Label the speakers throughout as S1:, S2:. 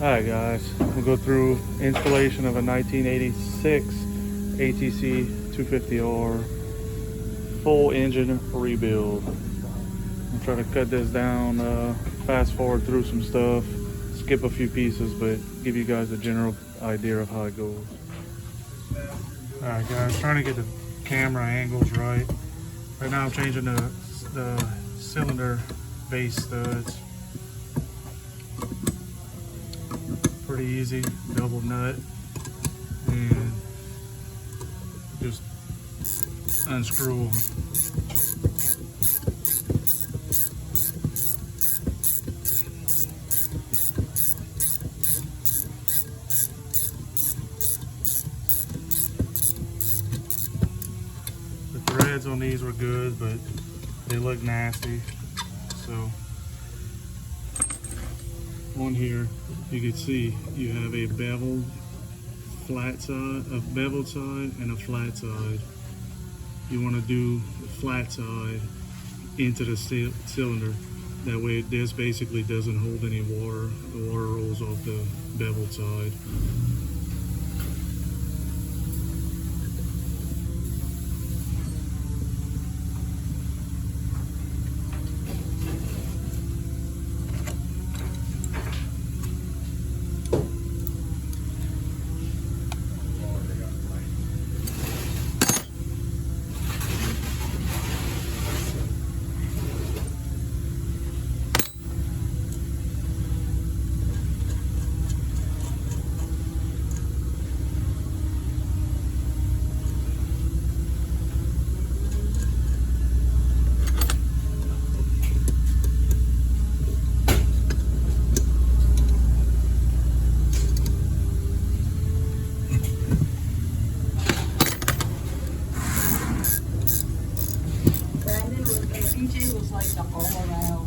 S1: Alright guys, we'll go through installation of a 1986 ATC 250R full engine rebuild. I'm trying to cut this down, fast forward through some stuff, skip a few pieces, but give you guys a general idea of how it goes. Alright guys, trying to get the camera angles right. Right now I'm changing the cylinder base studs. Pretty easy, double nut, and just unscrew them. The threads on these were good, but they look nasty, so on here you can see you have a beveled flat side, a beveled side, and a flat side. You want to do the flat side into the cylinder. That way this basically doesn't hold any water. The water rolls off the beveled side.
S2: PJ was like the all around.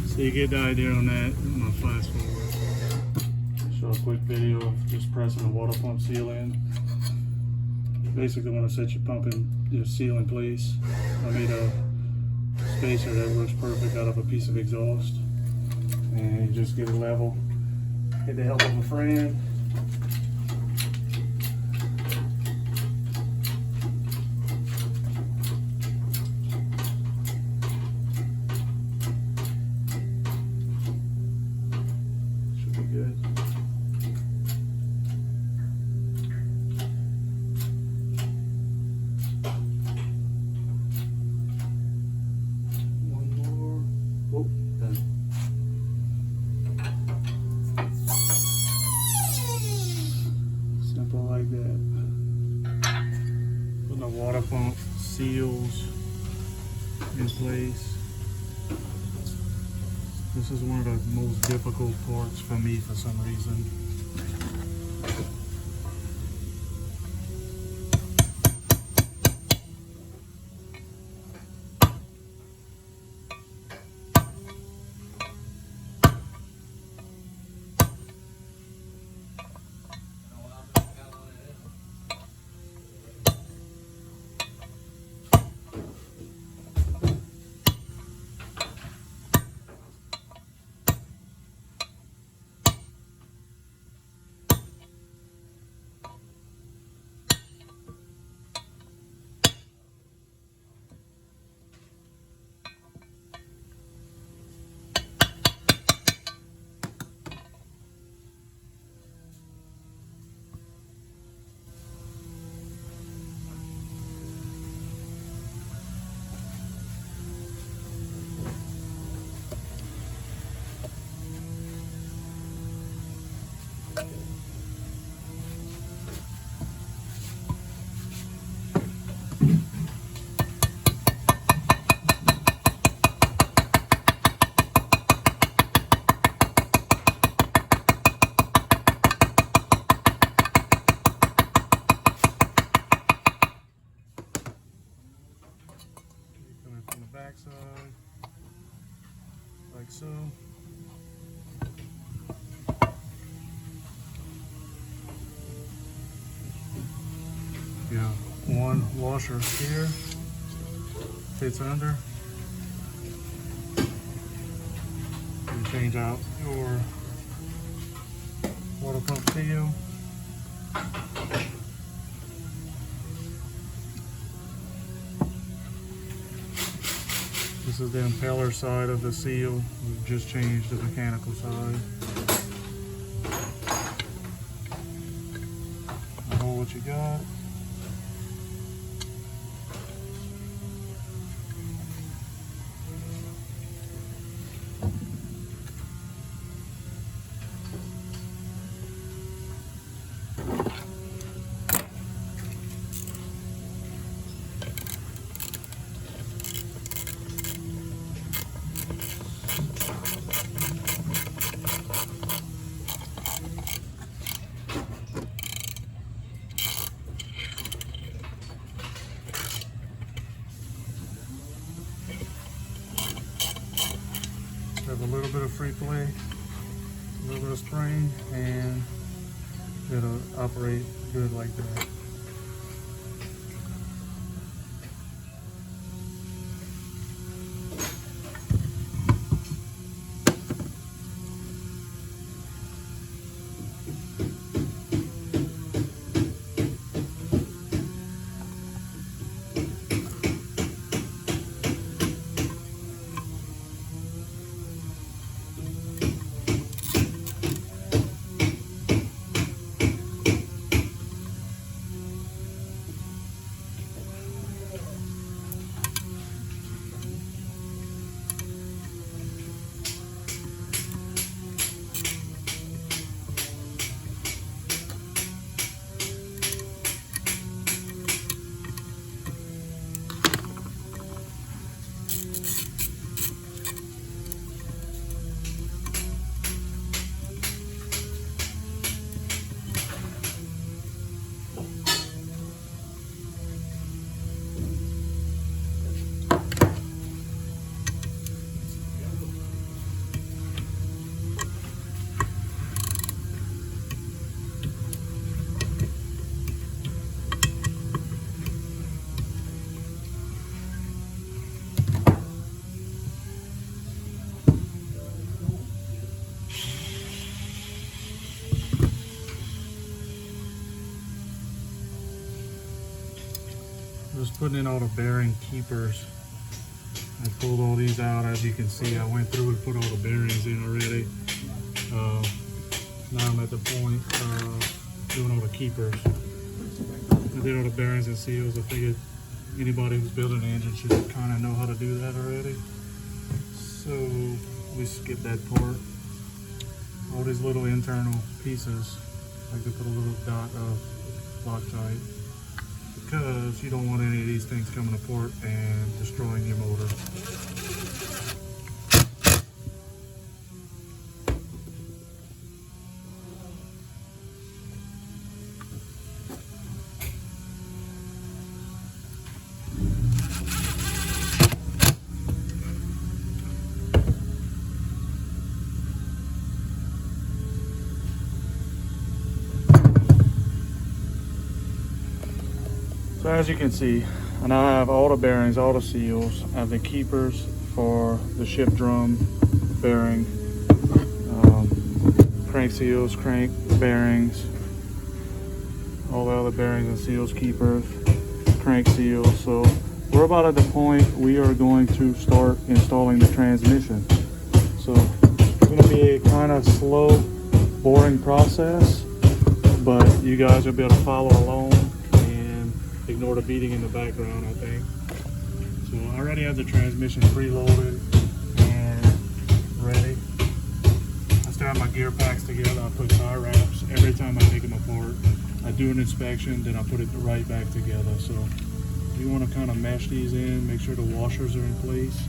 S1: So you get the idea on that. I'm gonna fast forward. Show a quick video of just pressing the water pump seal in. You basically want to set your pump in your seal in place. I made a spacer that works perfect out of a piece of exhaust. And you just get it level. Get the help of a friend. Should be good. One more. Whoop, done. Simple like that. Putting the water pump seals in place. This is one of the most difficult parts for me for some reason. back side, like so. Yeah, one washer here fits under. You change out your water pump seal. This is the impeller side of the seal. We've just changed the mechanical side. Hold what you got. Have a little bit of free play, a little bit of spring, and it'll operate good like that. Just putting in all the bearing keepers. I pulled all these out. As you can see, I went through and put all the bearings in already. Now I'm at the point of doing all the keepers. I did all the bearings and seals. I figured anybody who's building an engine should kind of know how to do that already. So we skip that part. All these little internal pieces, I like to put a little dot of Loctite, because you don't want any of these things coming apart and destroying your motor. So as you can see, I now have all the bearings, all the seals. I have the keepers for the shift drum bearing, crank seals, crank bearings, all the other bearings and seals, keepers, crank seals. So we're about at the point we are going to start installing the transmission. So it's going to be a kind of slow, boring process, but you guys will be able to follow along. Ignore the beating in the background, I think. So I already have the transmission preloaded and ready. I still have my gear packs together. I put tie wraps every time I take them apart. I do an inspection, then I put it right back together. So you want to kind of mesh these in, make sure the washers are in place,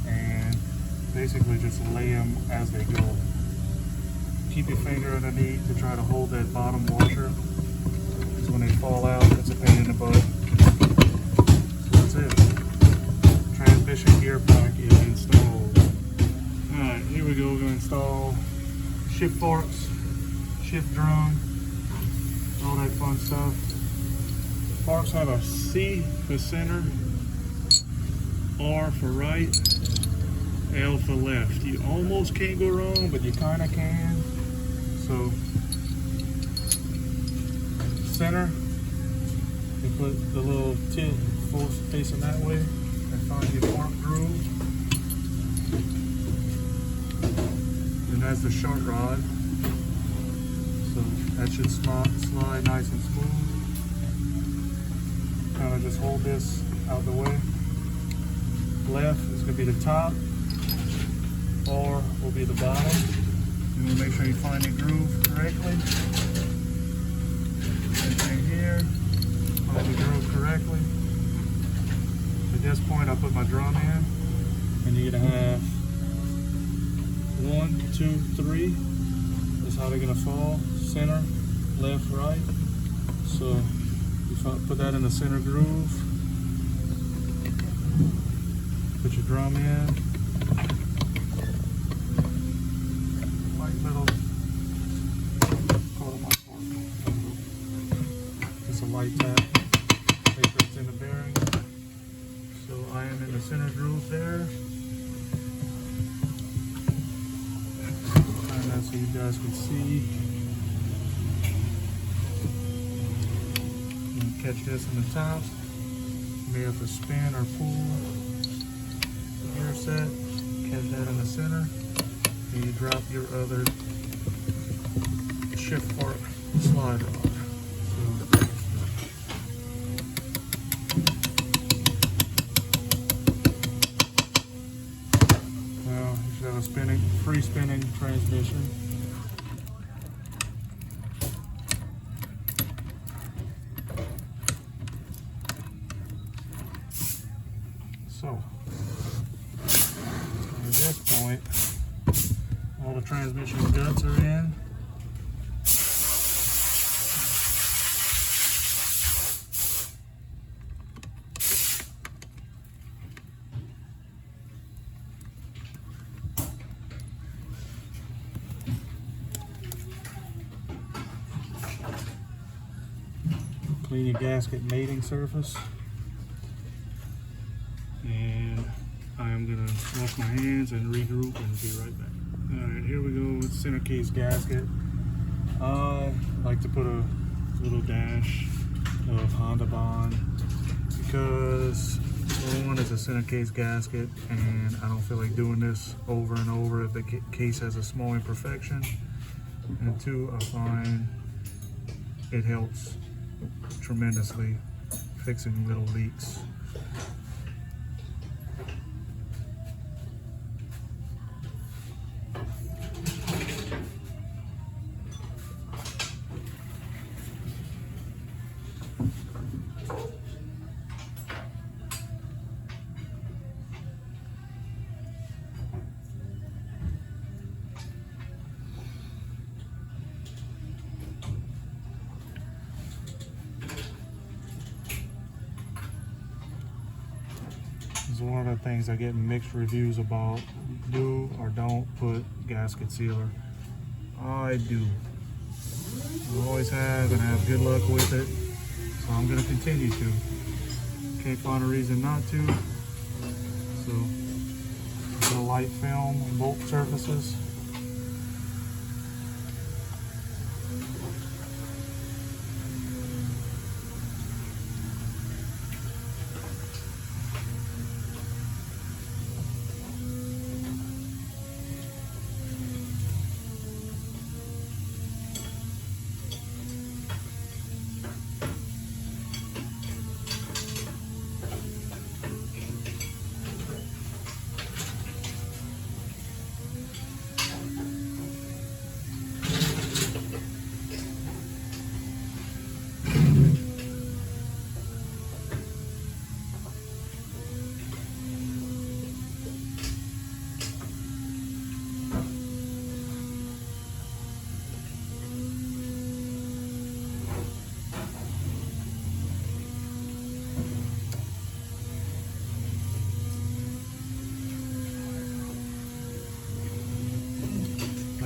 S1: and basically just lay them as they go. Keep your finger underneath to try to hold that bottom washer. When they fall out, it's a pain in the butt. So that's it. Transmission transmission gear pack is installed. Alright, here we go. We're going to install shift forks, shift drum, all that fun stuff. Forks have a C for center, R for right, L for left. You almost can't go wrong, but you kind of can. So, center, you put the little tip full facing that way and find your fork groove. And that's the short rod. So that should slide nice and smooth. Kind of just hold this out the way. Left is going to be the top, or will be the bottom. You want to make sure you find your groove correctly. Same thing here, find the groove correctly. At this point, I'll put my drum in, and you're going to have 1, 2, 3. That's how they're going to fall. Center, left, right. So you put that in the center groove. Put your drum in. Light little, call it my fork. Just a light tap. Make sure it's in the bearing. So I am in the center groove there. And that's so you guys can see. Catch this in the top. You may have to spin or pull the gear set. Catch that in the center. And you drop your other shift fork slide rod. Now you should have a free spinning transmission. So, at this point, all the transmission guts are in. Clean your gasket mating surface. And I am gonna wash my hands and regroup and be right back. Alright, here we go with center case gasket. I like to put a little dash of Honda Bond because one is a center case gasket and I don't feel like doing this over and over if the case has a small imperfection. And two, I find it helps tremendously fixing little leaks. It's one of the things I get mixed reviews about. Do or don't put gasket sealer. I do. I always have and I have good luck with it. So I'm going to continue to. Can't find a reason not to. So I'm going to light film on both surfaces.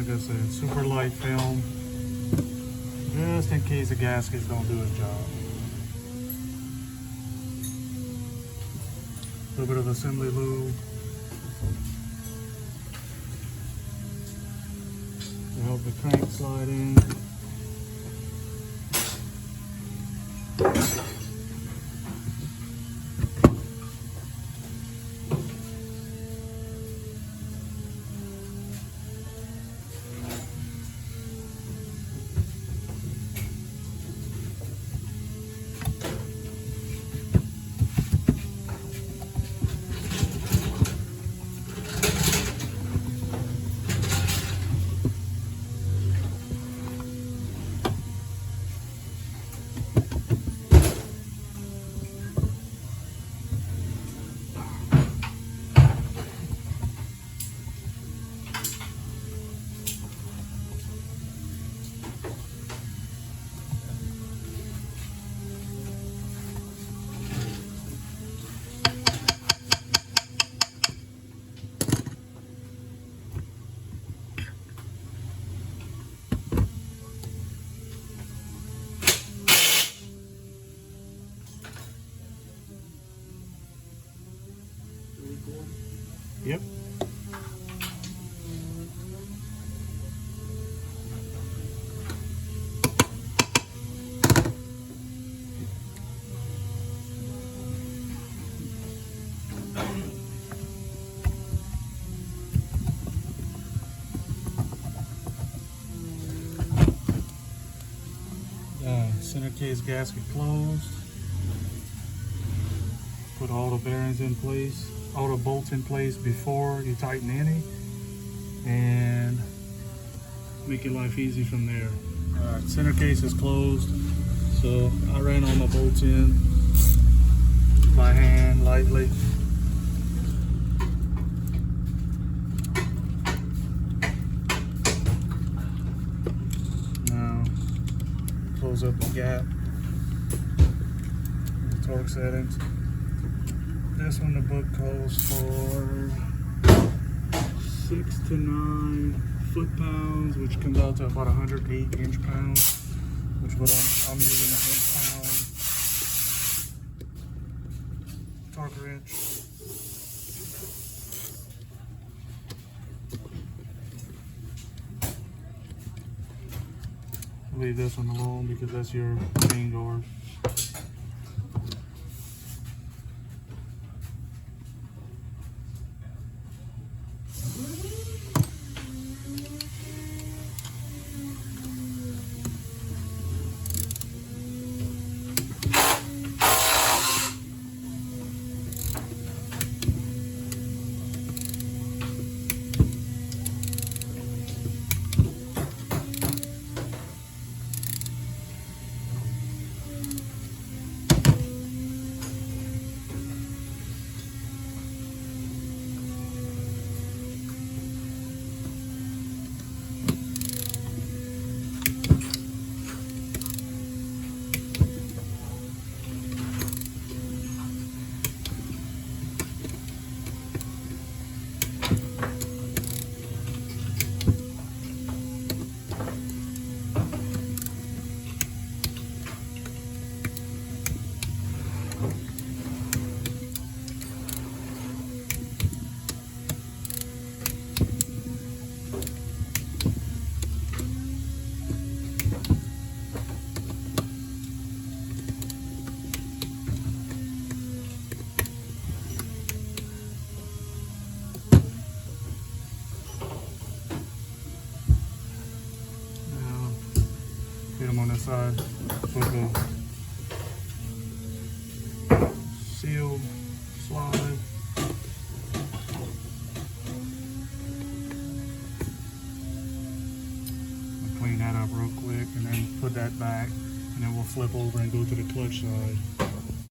S1: like I said, super light film, just in case the gaskets don't do its job. A little bit of assembly lube to help the crank slide in. Yep. Center case gasket closed. Put all the bearings in place, all the bolts in place before you tighten any, and make your life easy from there. Alright, center case is closed, so I ran all my bolts in by hand lightly. Now close up the gap, the torque settings. This one the book calls for 6 to 9 foot-pounds, which comes out to about 108 inch-pounds, which is what I'm using a inch-pound torque wrench. Leave this one alone because that's your main guard. Get them on this side with the sealed slide. Clean that up real quick and then put that back, and then we'll flip over and go to the clutch side.